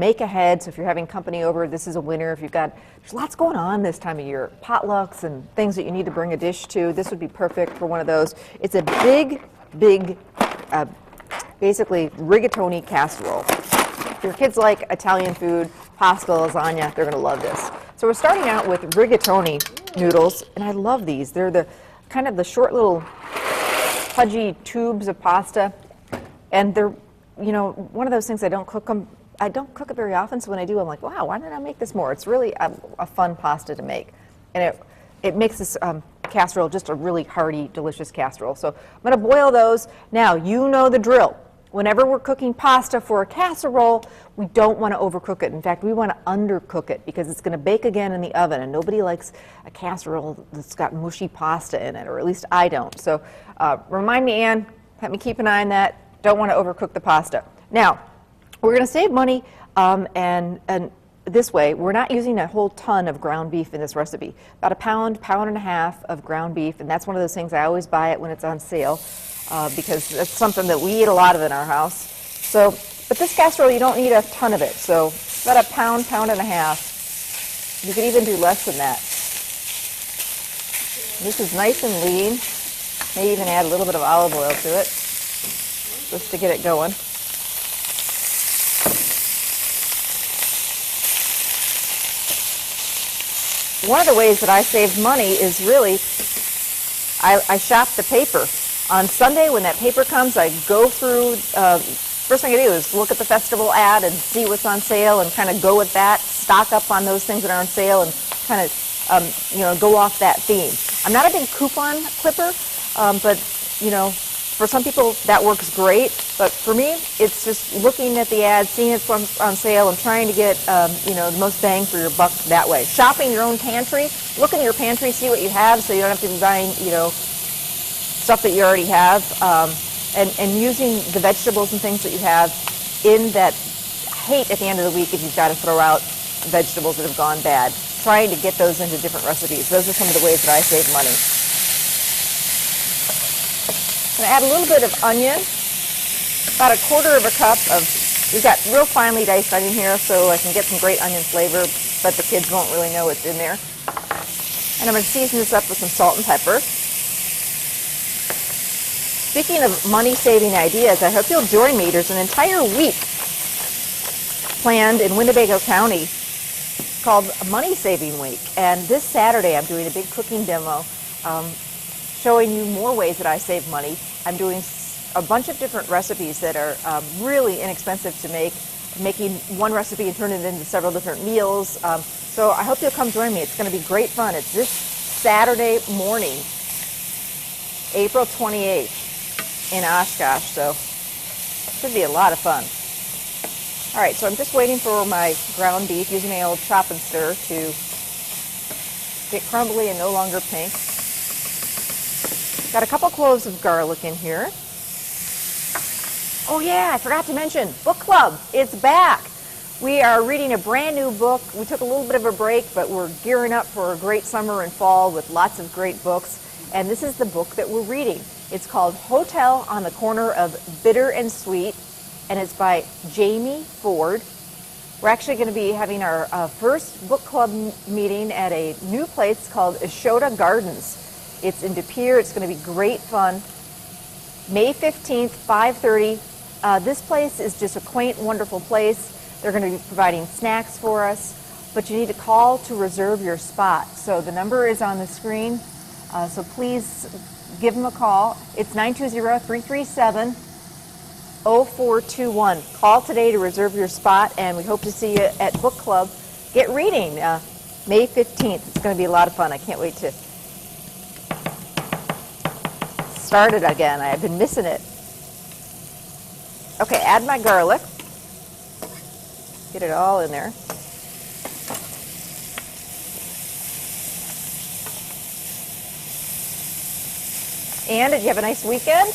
Make ahead, so if you're having company over, this is a winner. If you've got, there's lots going on this time of year, potlucks and things that you need to bring a dish to, this would be perfect for one of those. It's a big, basically rigatoni casserole. If your kids like Italian food, pasta, lasagna, they're gonna love this. So we're starting out with rigatoni noodles, and I love these. They're the kind of the short little pudgy tubes of pasta, and they're, you know, one of those things I don't cook it very often, so when I do, I'm like, wow, why didn't I make this more? It's really a fun pasta to make. And it makes this casserole just a really hearty, delicious casserole. So I'm going to boil those. Now, you know the drill. Whenever we're cooking pasta for a casserole, we don't want to overcook it. In fact, we want to undercook it because it's going to bake again in the oven, and nobody likes a casserole that's got mushy pasta in it, or at least I don't. So remind me, Ann, let me keep an eye on that. Don't want to overcook the pasta. Now, we're going to save money, and this way, we're not using a whole ton of ground beef in this recipe. About a pound and a half of ground beef, and that's one of those things I always buy it when it's on sale, because it's something that we eat a lot of in our house. So, but this casserole, you don't need a ton of it, so about a pound and a half. You could even do less than that. This is nice and lean. May even add a little bit of olive oil to it, just to get it going. One of the ways that I save money is really, I shop the paper. On Sunday, when that paper comes, I go through, first thing I do is look at the festival ad and see what's on sale and kind of go with that, stock up on those things that are on sale and kind of, you know, go off that theme. I'm not a big coupon clipper, but, you know, for some people that works great, but for me, it's just looking at the ad, seeing it's on sale, and trying to get you know, the most bang for your buck that way. Shopping your own pantry, look in your pantry, see what you have, so you don't have to be buying, you know, stuff that you already have, and using the vegetables and things that you have in that. Hate at the end of the week if you've got to throw out vegetables that have gone bad. Trying to get those into different recipes. Those are some of the ways that I save money. I'm going to add a little bit of onion, about a quarter of a cup of, we've got real finely diced onion here, so I can get some great onion flavor, but the kids won't really know it's in there. And I'm going to season this up with some salt and pepper. Speaking of money-saving ideas, I hope you'll join me. There's an entire week planned in Winnebago County called Money Saving Week. And this Saturday, I'm doing a big cooking demo showing you more ways that I save money. I'm doing a bunch of different recipes that are really inexpensive to make, making one recipe and turn it into several different meals. So I hope you'll come join me. It's going to be great fun. It's this Saturday morning, April 28th in Oshkosh, so it should be a lot of fun. All right, so I'm just waiting for my ground beef, using my old chop and stir, to get crumbly and no longer pink. Got a couple cloves of garlic in here. Oh yeah, I forgot to mention, book club, it's back. We are reading a brand new book. We took a little bit of a break, but we're gearing up for a great summer and fall with lots of great books. And this is the book that we're reading. It's called Hotel on the Corner of Bitter and Sweet, and it's by Jamie Ford. We're actually going to be having our first book club meeting at a new place called Ashoda Gardens. It's in De Pere. It's going to be great fun. May 15th, 5:30. This place is just a quaint, wonderful place. They're going to be providing snacks for us, but you need to call to reserve your spot. So the number is on the screen, so please give them a call. It's 920-337-0421. Call today to reserve your spot, and we hope to see you at book club. Get reading May 15th. It's going to be a lot of fun. I can't wait to start it again. I've been missing it. Okay, add my garlic. Get it all in there. Ann, did you have a nice weekend?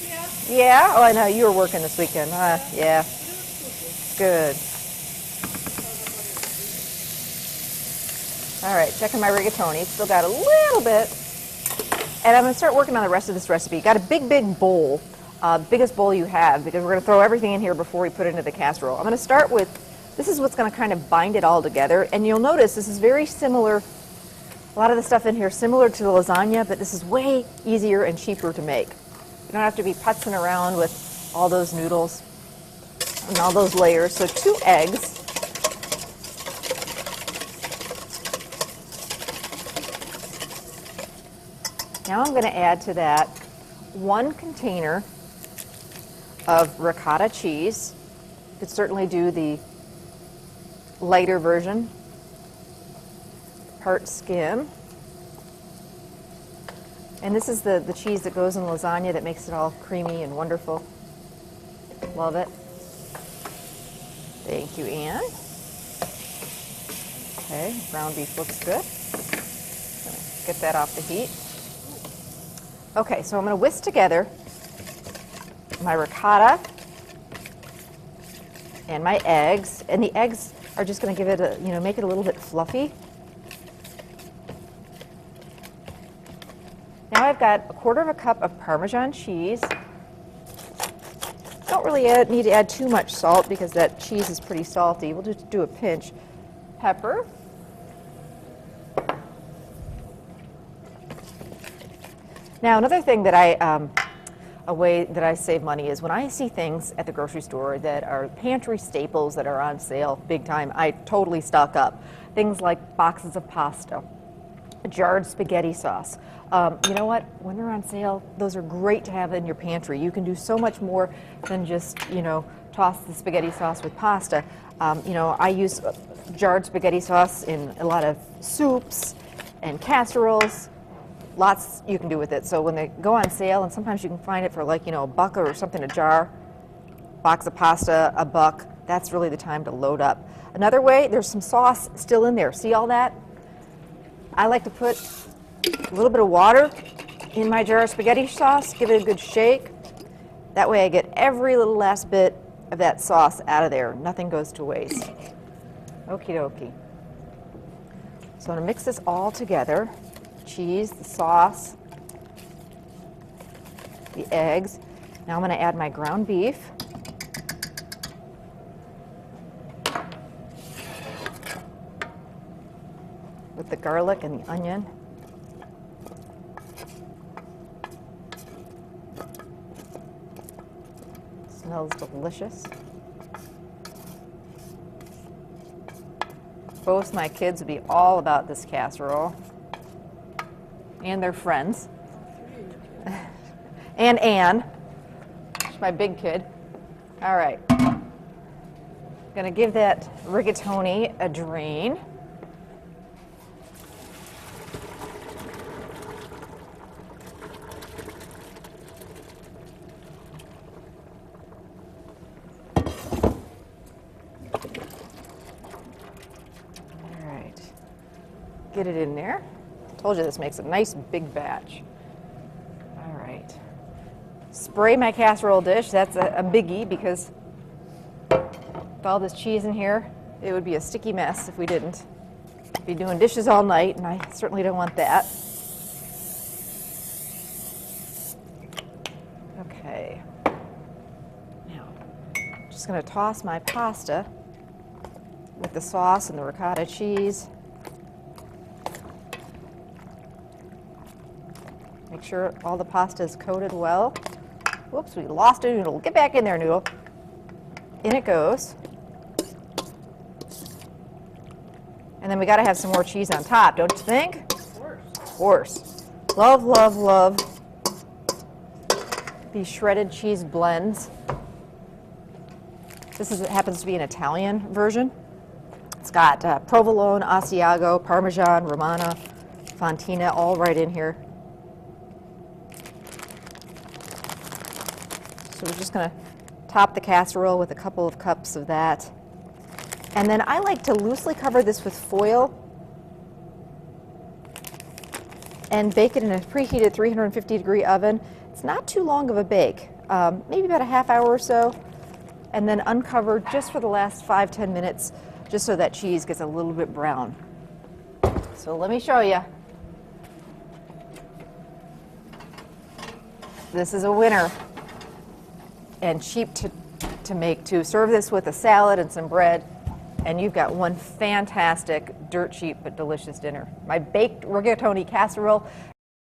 Yeah. Yeah? Oh, I know. You were working this weekend. Yeah. Good. All right, checking my rigatoni. Still got a little bit. And I'm going to start working on the rest of this recipe. Got a big bowl biggest bowl you have, because we're going to throw everything in here before we put it into the casserole. I'm going to start with, this is what's going to kind of bind it all together, and you'll notice this is very similar, a lot of the stuff in here similar to the lasagna, but this is way easier and cheaper to make. You don't have to be putzing around with all those noodles and all those layers. So 2 eggs. Now I'm going to add to that 1 container of ricotta cheese. You could certainly do the lighter version, part skim. And this is the cheese that goes in lasagna that makes it all creamy and wonderful. Love it. Thank you, Anne. Okay, ground beef looks good. Get that off the heat. Okay, so I'm going to whisk together my ricotta and my eggs, and the eggs are just going to give it a, make it a little bit fluffy. Now I've got 1/4 cup of Parmesan cheese. Don't really need to add too much salt because that cheese is pretty salty. We'll just do a pinch. Pepper. Now, another thing that a way that I save money is when I see things at the grocery store that are pantry staples that are on sale big time, I totally stock up. Things like boxes of pasta, jarred spaghetti sauce. You know what? When they're on sale, those are great to have in your pantry. You can do so much more than just, toss the spaghetti sauce with pasta. I use jarred spaghetti sauce in a lot of soups and casseroles. Lots you can do with it. So when they go on sale, and sometimes you can find it for like, $1 or something a jar, box of pasta, $1, that's really the time to load up. Another way, there's some sauce still in there. See all that? I like to put a little bit of water in my jar of spaghetti sauce, give it a good shake. That way I get every little last bit of that sauce out of there. Nothing goes to waste. Okie dokie. So I'm going to mix this all together. Cheese, the sauce, the eggs. Now I'm going to add my ground beef. With the garlic and the onion. Smells delicious. Both my kids would be all about this casserole. And their friends. And Anne, my big kid. All right. Gonna give that rigatoni a drain. All right. Get it in there. Told you this makes a nice big batch. All right. Spray my casserole dish. That's a biggie because with all this cheese in here, it would be a sticky mess if we didn't. Be doing dishes all night, and I certainly don't want that. Okay. Now, just going to toss my pasta with the sauce and the ricotta cheese. Make sure all the pasta is coated well. Whoops, we lost a noodle. Get back in there, noodle. In it goes. And then we got to have some more cheese on top, don't you think? Of course. Of course. Love, love, love these shredded cheese blends. This happens to be an Italian version. It's got provolone, Asiago, Parmesan, Romano, Fontina, all right in here. So we're just going to top the casserole with a couple of cups of that. And then I like to loosely cover this with foil and bake it in a preheated 350-degree oven. It's not too long of a bake, maybe about a half hour or so, and then uncover just for the last 5-10 minutes, just so that cheese gets a little bit brown. So let me show you. This is a winner. and cheap to make too. Serve this with a salad and some bread, and you've got one fantastic, dirt cheap but delicious dinner. My baked rigatoni casserole.